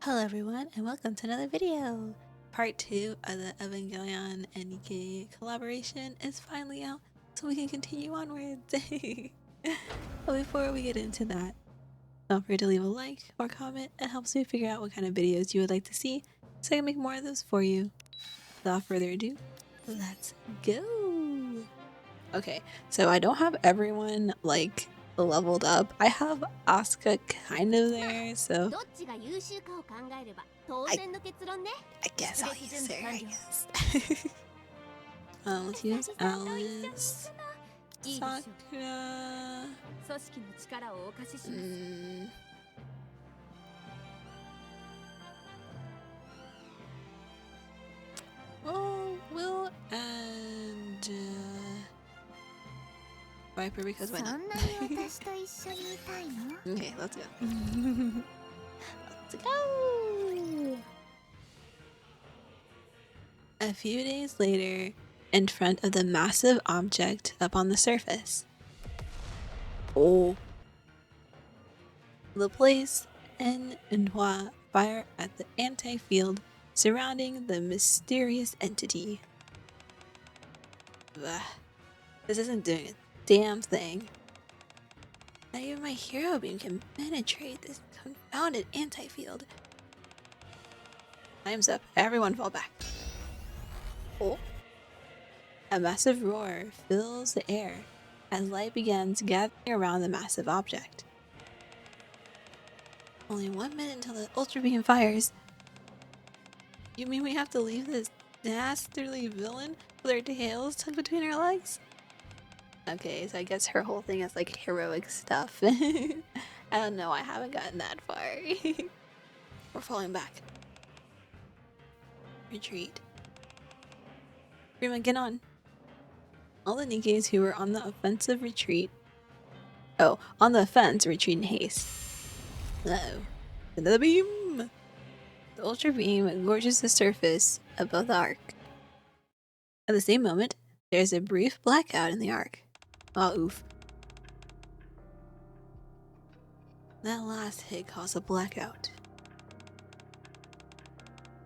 Hello everyone and welcome to another video! Part 2 of the Evangelion and NIKKE collaboration is finally out so we can continue onwards! But before we get into that, don't forget to leave a like or comment. It helps me figure out what kind of videos you would like to see so I can make more of those for you. Without further ado, let's go! Okay, so I don't have everyone like leveled up. I have Asuka kind of there, so I guess I'll use her, I guess. Let's use Alice. Sakura. Oh, Will and Viper, because why not? Okay, let's go. Let's go! A few days later, in front of the massive object up on the surface. Oh. The police and Nhwa fire at the anti-field surrounding the mysterious entity. Ugh. This isn't doing a damn thing. Not even my hero beam can penetrate this confounded anti-field. Time's up. Everyone fall back. Oh. A massive roar fills the air as light begins gathering around the massive object. Only 1 minute until the Ultra Beam fires. You mean we have to leave this dastardly villain with her tails tucked between her legs? Okay, so I guess her whole thing is like heroic stuff. I don't know, I haven't gotten that far. We're falling back. Retreat. Rima, get on. All the Nikkes who were on the offensive retreat. Oh, on the offense, retreat in haste. Uh-oh. Another beam! The Ultra Beam gorges the surface above the arc. At the same moment, there's a brief blackout in the arc. Oh, oof. That last hit caused a blackout.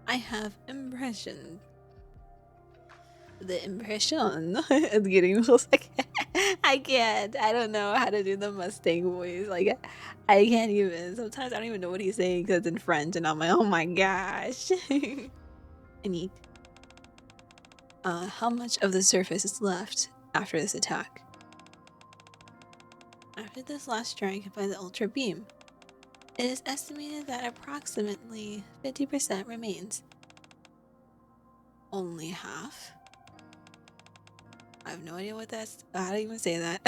I have impression. The impression is getting like I can't. I don't know how to do the Mustang voice. Like I can't even. Sometimes I don't even know what he's saying because it's in French, and I'm like, oh my gosh. I need. How much of the surface is left after this attack? After this last strike by the Ultra Beam, it is estimated that approximately 50% remains. Only half? I have no idea what that's. How do you even say that?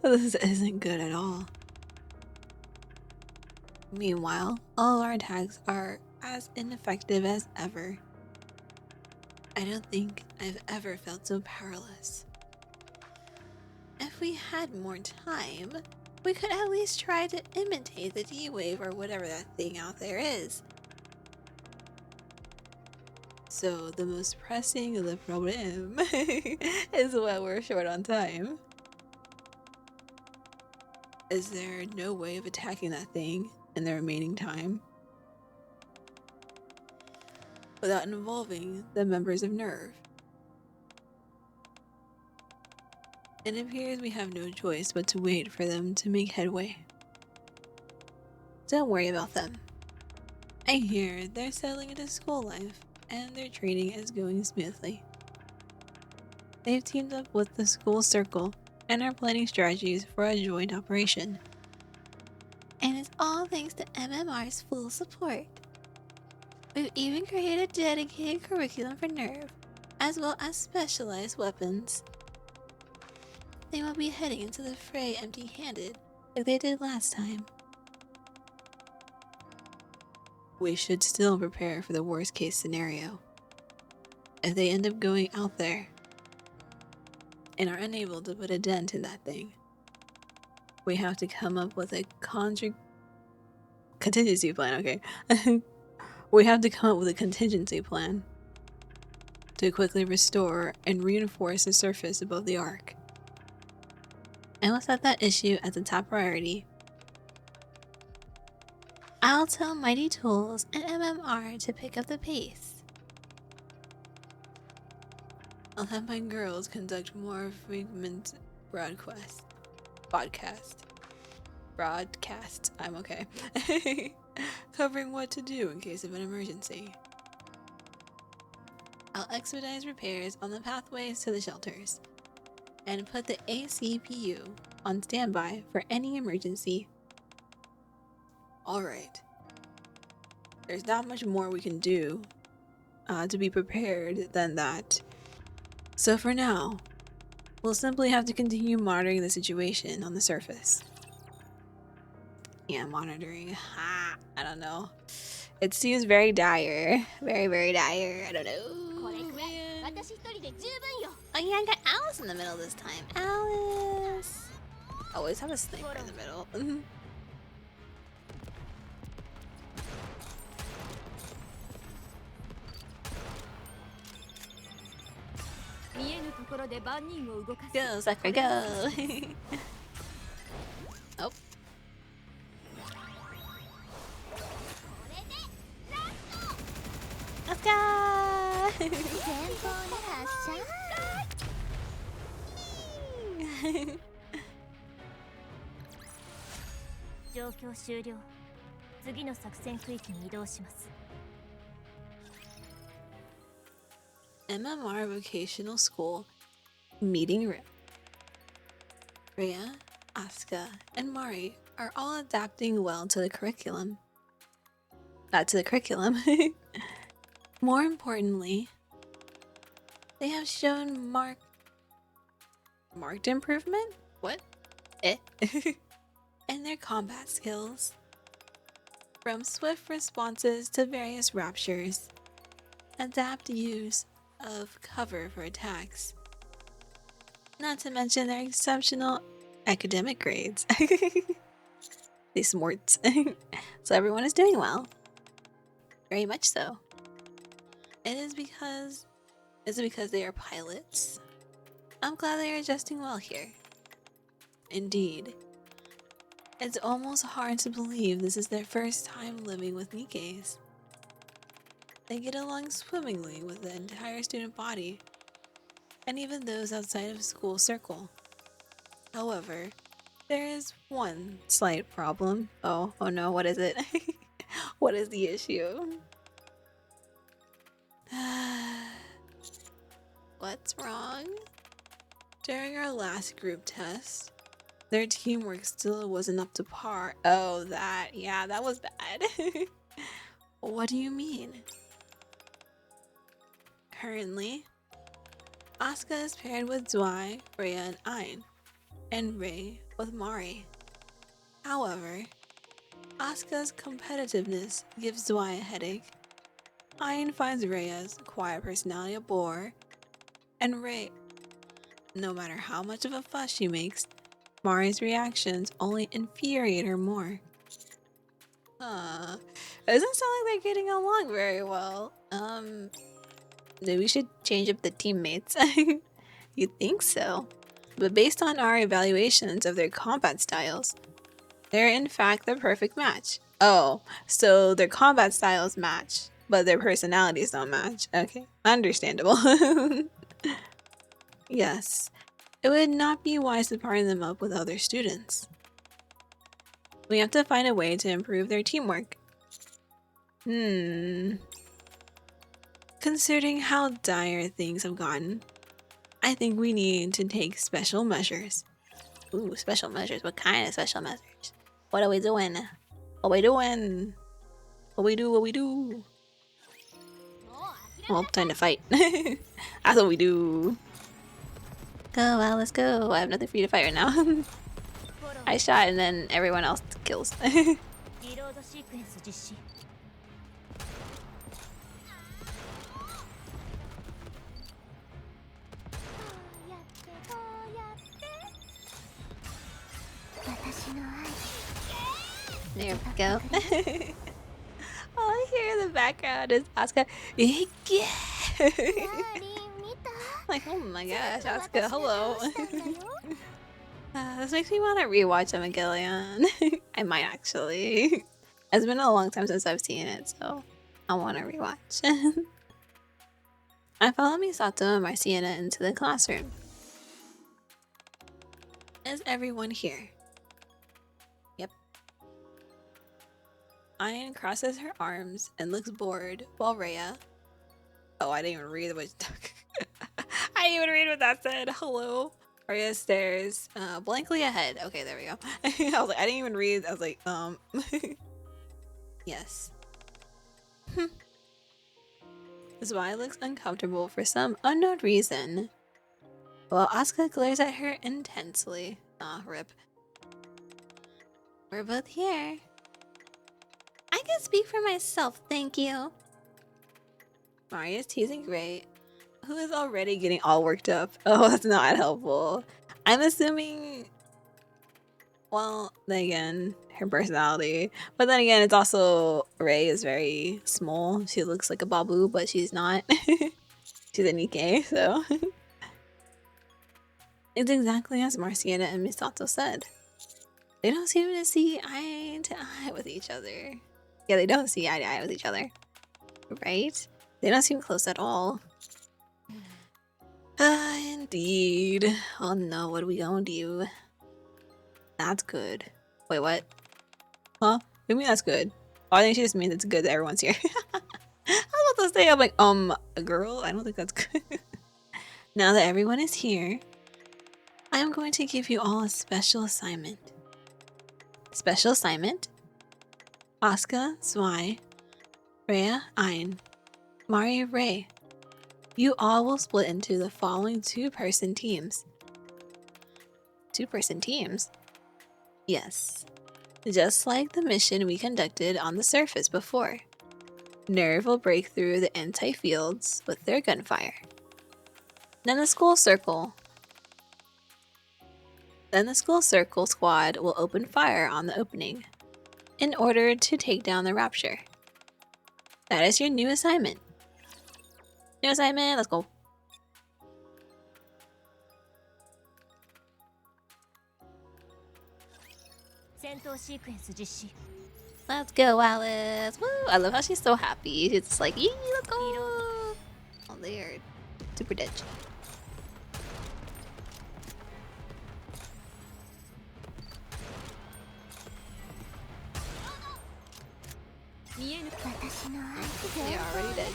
This isn't good at all. Meanwhile, all our attacks are as ineffective as ever. I don't think I've ever felt so powerless. If we had more time, we could at least try to imitate the D-Wave or whatever that thing out there is. So the most pressing of the problem is what we're short on time. Is there no way of attacking that thing in the remaining time without involving the members of Nerve? It appears we have no choice but to wait for them to make headway. Don't worry about them. I hear they're settling into school life and their training is going smoothly. They've teamed up with the school circle and are planning strategies for a joint operation. And it's all thanks to MMR's full support. We've even created a dedicated curriculum for Nerve, as well as specialized weapons. They won't be heading into the fray empty-handed like they did last time. We should still prepare for the worst case scenario. If they end up going out there and are unable to put a dent in that thing, we have to come up with a contingency plan, okay? We have to come up with a contingency plan to quickly restore and reinforce the surface above the arc. And we'll set that issue as a top priority. I'll tell Mighty Tools and MMR to pick up the pace. I'll have my girls conduct more frequent broadcasts. I'm okay. Covering what to do in case of an emergency. I'll expedite repairs on the pathways to the shelters and put the ACPU on standby for any emergency. Alright. There's not much more we can do to be prepared than that. So for now, we'll simply have to continue monitoring the situation on the surface. Yeah, monitoring. I don't know. It seems very dire. Very, very dire. I don't know. Man. Oh yeah, I got Alice in the middle this time. Alice! Always have a sniper in the middle. Go, Sakura, go! Oh. Asuka! MMR Vocational School Meeting Room. Rhea, Asuka, and Mari are all adapting well to the curriculum. More importantly, they have shown marked improvement? What? In their combat skills. From swift responses to various raptures, adept use of cover for attacks. Not to mention their exceptional academic grades. They smarts. So everyone is doing well. Very much so. Is it because they are pilots? I'm glad they are adjusting well here. Indeed. It's almost hard to believe this is their first time living with NIKKEs. They get along swimmingly with the entire student body, and even those outside of school circle. However, there is one slight problem. Oh no, what is it? What is the issue? What's wrong? During our last group test, their teamwork still wasn't up to par. Oh, that was bad. What do you mean? Currently, Asuka is paired with Zwei, Rhea, and Ain, and Rei with Mari. However, Asuka's competitiveness gives Zwei a headache. Ain finds Rhea's quiet personality a bore, and Rei, no matter how much of a fuss she makes, Mari's reactions only infuriate her more. It doesn't sound like they're getting along very well. Maybe we should change up the teammates. You'd think so. But based on our evaluations of their combat styles, they're in fact the perfect match. Oh, so their combat styles match, but their personalities don't match. Okay, understandable. Yes, it would not be wise to partner them up with other students. We have to find a way to improve their teamwork. Considering how dire things have gotten, I think we need to take special measures. Ooh, special measures. What kind of special measures? What are we doing? What we doing? What we do? Well, time to fight. That's what we do. Go, Alice, go. I have nothing for you to fight right now. I shot and then everyone else kills. There we go. All I hear in the background is Asuka. Like, oh my gosh, Asuka, hello. This makes me want to rewatch Evangelion. I might actually. It's been a long time since I've seen it, so I want to rewatch. I followed Misato and Marciana into the classroom. Is everyone here? Yep. Ayan crosses her arms and looks bored while Rhea... Oh, I didn't even read what... I didn't even read what that said. Hello. Rhea stares blankly ahead. Okay, there we go. I was like, I didn't even read. I was like, yes. Zwei looks uncomfortable for some unknown reason, while Asuka glares at her intensely. Aw, rip. We're both here. I can speak for myself, thank you. Maria's teasing Gray, who is already getting all worked up. Oh, that's not helpful. I'm assuming... Well, then again, her personality. But then again, it's also... Ray is very small. She looks like a babu, but she's not. She's a NIKKE, so... It's exactly as Marciana and Misato said. They don't seem to see eye to eye with each other. Yeah, they don't see eye to eye with each other. Right? They don't seem close at all. Indeed. Oh no, what are we gonna do? That's good. Wait, what? Huh? What do you mean that's good? Oh, I think she just means it's good that everyone's here. I was about to say, I'm like, a girl? I don't think that's good. Now that everyone is here, I am going to give you all a special assignment. Special assignment? Asuka, Zwei, Rhea, Ayn, Mari, Ray. You all will split into the following two-person teams. Two-person teams? Yes. Just like the mission we conducted on the surface before. Nerve will break through the anti-fields with their gunfire. Then the school circle squad will open fire on the opening in order to take down the Rapture. That is your new assignment. New assignment, let's go. Let's go, Alice. Woo! I love how she's so happy. It's just like, yee, let's go. Oh, they're super dead. They are already dead.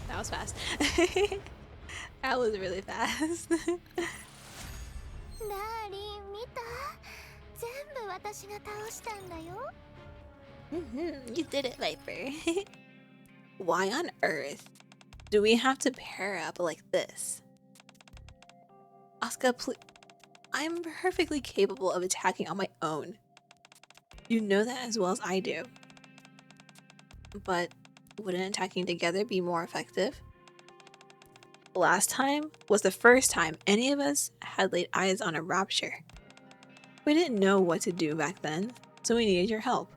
That was fast. That was really fast. You did it, Viper. Why on earth do we have to pair up like this? Asuka, please. I'm perfectly capable of attacking on my own. You know that as well as I do. But wouldn't attacking together be more effective? Last time was the first time any of us had laid eyes on a Rapture. We didn't know what to do back then, so we needed your help.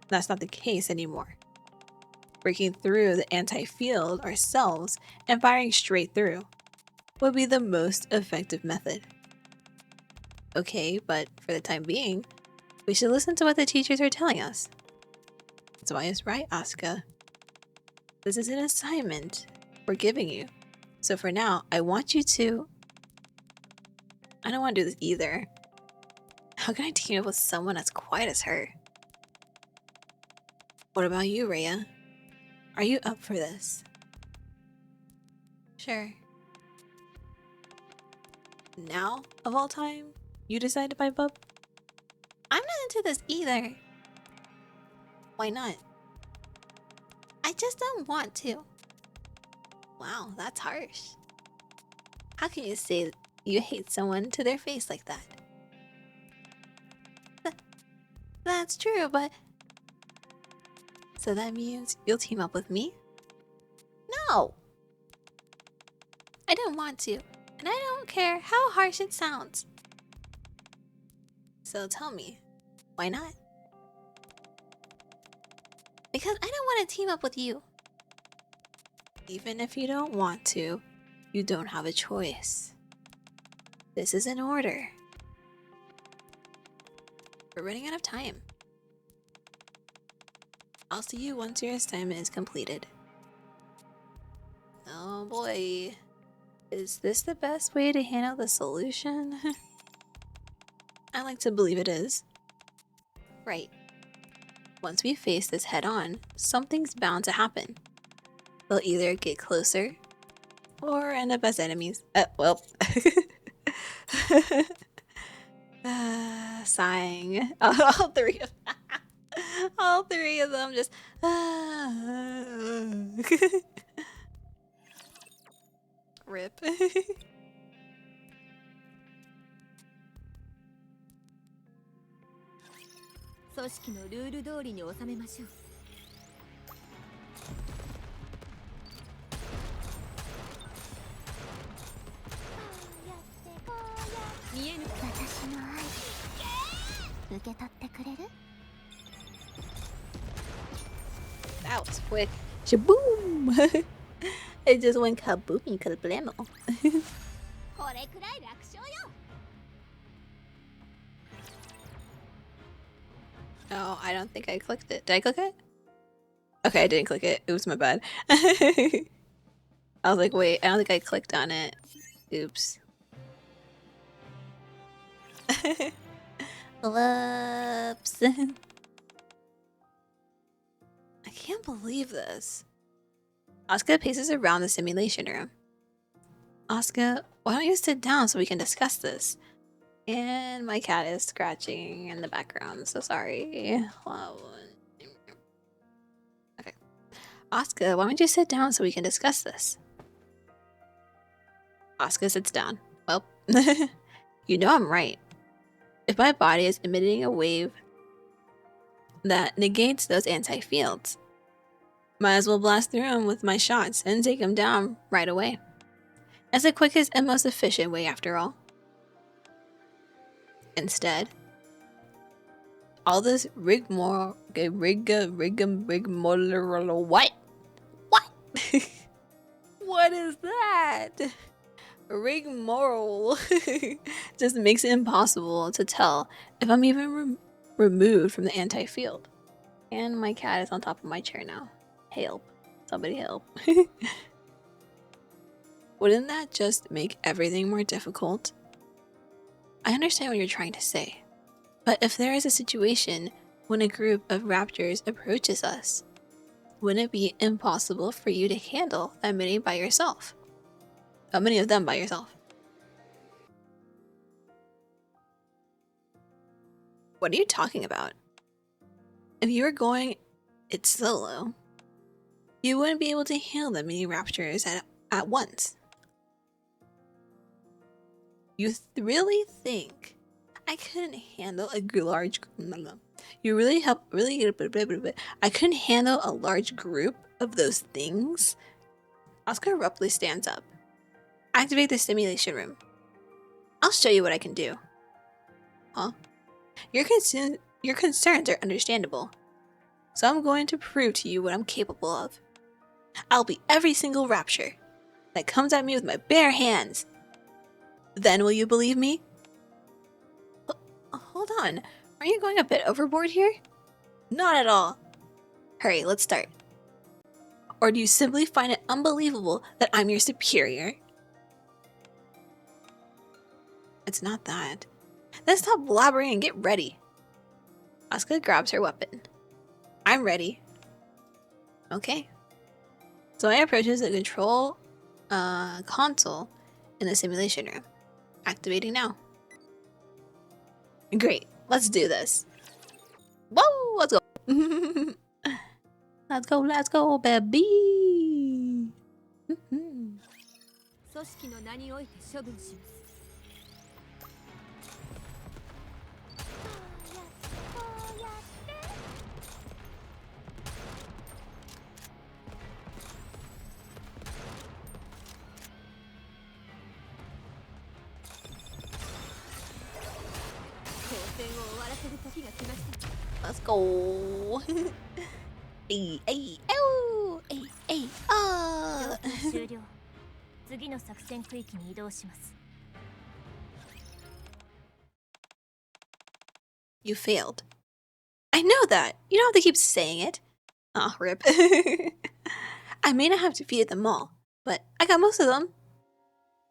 That's not the case anymore. Breaking through the anti-field ourselves and firing straight through would be the most effective method. Okay, but for the time being, we should listen to what the teachers are telling us. Zwei is right, Asuka. This is an assignment we're giving you. So for now, I want you to... I don't want to do this either. How can I team up with someone as quiet as her? What about you, Rhea? Are you up for this? Sure. Now, of all time, you decide to pipe up? I'm not into this either. Why not? I just don't want to. Wow, that's harsh. How can you say you hate someone to their face like that? That's true, but... So that means you'll team up with me? No! I don't want to, and I don't care how harsh it sounds. So tell me, why not? Because I don't want to team up with you. Even if you don't want to, you don't have a choice. This is an order. We're running out of time. I'll see you once your assignment is completed. Oh boy. Is this the best way to handle the solution? I like to believe it is. Right. Once we face this head on, something's bound to happen. They'll either get closer or end up as enemies. Well. Sighing. All three of them. All three of them just. Rip. 組織のルール通りに収めましょう。見えぬ私の愛受け取ってくれる That was quick. Shaboom! It just went kaboomy kablamo. これくらい楽勝よ。 Oh, I don't think I clicked it. Did I click it? Okay, I didn't click it. Oops, my bad. I was like, wait, I don't think I clicked on it. Oops. Whoops. I can't believe this. Asuka paces around the simulation room. Asuka, why don't you sit down so we can discuss this? And my cat is scratching in the background, so sorry. Okay. Asuka, why don't you sit down so we can discuss this? Asuka sits down. Well, you know I'm right. If my body is emitting a wave that negates those anti-fields, might as well blast through them with my shots and take them down right away. It's the quickest and most efficient way after all. Instead, all this rigmarole, what? What? What is that? Rigmarole just makes it impossible to tell if I'm even removed from the anti-field. And my cat is on top of my chair now. Help. Somebody help. Wouldn't that just make everything more difficult? I understand what you're trying to say, but if there is a situation when a group of raptors approaches us, wouldn't it be impossible for you to handle that many by yourself? How many of them by yourself? What are you talking about? If you were going it solo, you wouldn't be able to handle that many raptors at once. You really think I couldn't handle a large I couldn't handle a large group of those things? Asuka abruptly stands up. Activate the simulation room. I'll show you what I can do. Huh? Your concerns are understandable. So I'm going to prove to you what I'm capable of. I'll be every single rapture that comes at me with my bare hands. Then will you believe me? Hold on, aren't you going a bit overboard here? Not at all. Hurry, let's start. Or do you simply find it unbelievable that I'm your superior? It's not that. Then stop blabbering and get ready. Asuka grabs her weapon. I'm ready. Okay. Zwei approaches the control console in the simulation room. Activating now. Great, let's do this. Whoa, let's go. Let's go, baby. 組織の名において処分します。 Let's go. Hey, hey, oh, hey, hey, oh. 終了。次の作戦区域に移動します。You failed. I know that. You don't have to keep saying it. Aw, rip. I may not have defeated them all, but I got most of them.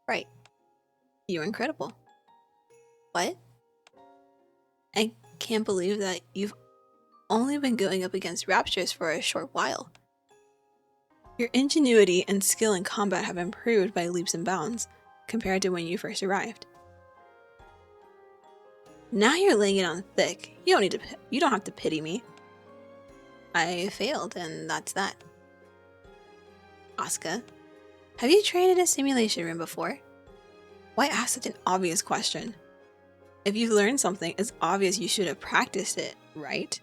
Right. You're incredible. What? I can't believe that you've only been going up against raptors for a short while. Your ingenuity and skill in combat have improved by leaps and bounds compared to when you first arrived. Now you're laying it on thick. You don't have to pity me. I failed, and that's that. Asuka, have you trained in a simulation room before? Why ask such an obvious question? If you learned something, it's obvious you should have practiced it, right?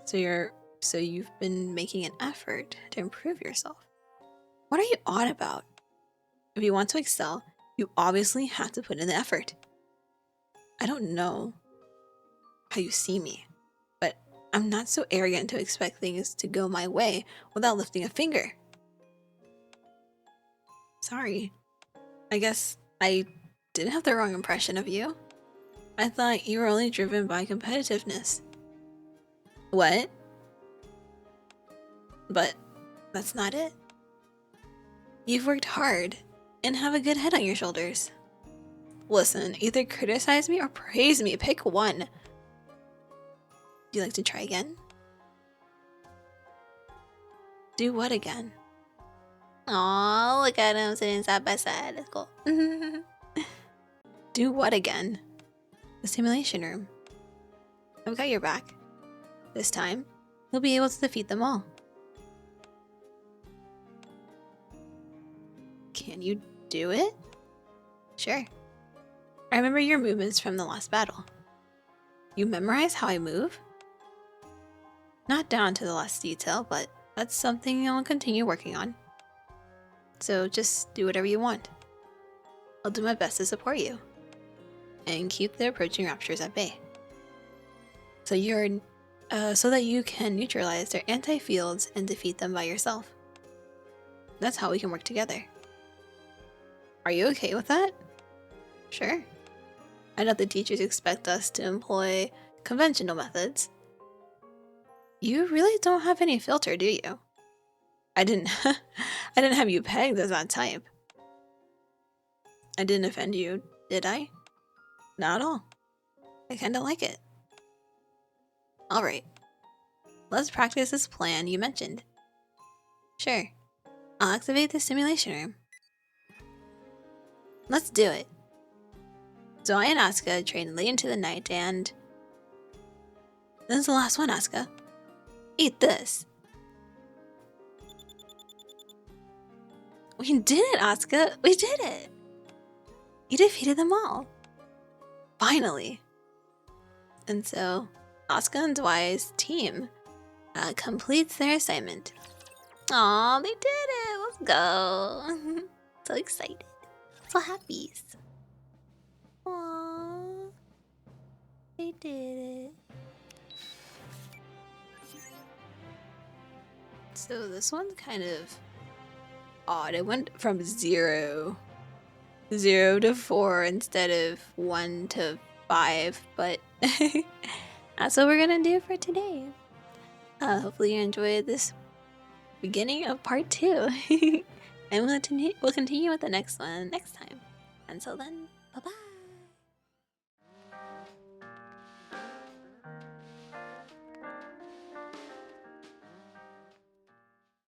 So you've been making an effort to improve yourself. What are you on about? If you want to excel, you obviously have to put in the effort. I don't know how you see me, but I'm not so arrogant to expect things to go my way without lifting a finger. Sorry. I guess I did have the wrong impression of you. I thought you were only driven by competitiveness. What? But that's not it. You've worked hard and have a good head on your shoulders. Listen, either criticize me or praise me. Pick one. Would you like to try again? Do what again? Aw, look at him sitting side by side. That's cool. Do what again? The simulation room. I've got your back. This time, you'll be able to defeat them all. Can you do it? Sure. I remember your movements from the last battle. You memorize how I move? Not down to the last detail, but that's something I'll continue working on. So just do whatever you want. I'll do my best to support you. And keep the approaching raptors at bay. So that you can neutralize their anti-fields and defeat them by yourself. That's how we can work together. Are you okay with that? Sure. I know the teachers expect us to employ conventional methods. You really don't have any filter, do you? I didn't have you pegged as that type. I didn't offend you, did I? Not at all. I kinda like it. Alright. Let's practice this plan you mentioned. Sure. I'll activate the simulation room. Let's do it. Zwei and Asuka trained late into the night and... This is the last one, Asuka. Eat this. We did it, Asuka. We did it. You defeated them all. Finally. And so, Asuka and Zwei's team completes their assignment. Aw, they did it. Let's go. So excited. So happy. Aww. They did it. So this one's kind of odd. It went from 0 to 4 instead of 1 to 5, but that's what we're gonna do for today. Hopefully you enjoyed this beginning of part 2. And we'll continue with the next one next time. Until then, bye-bye.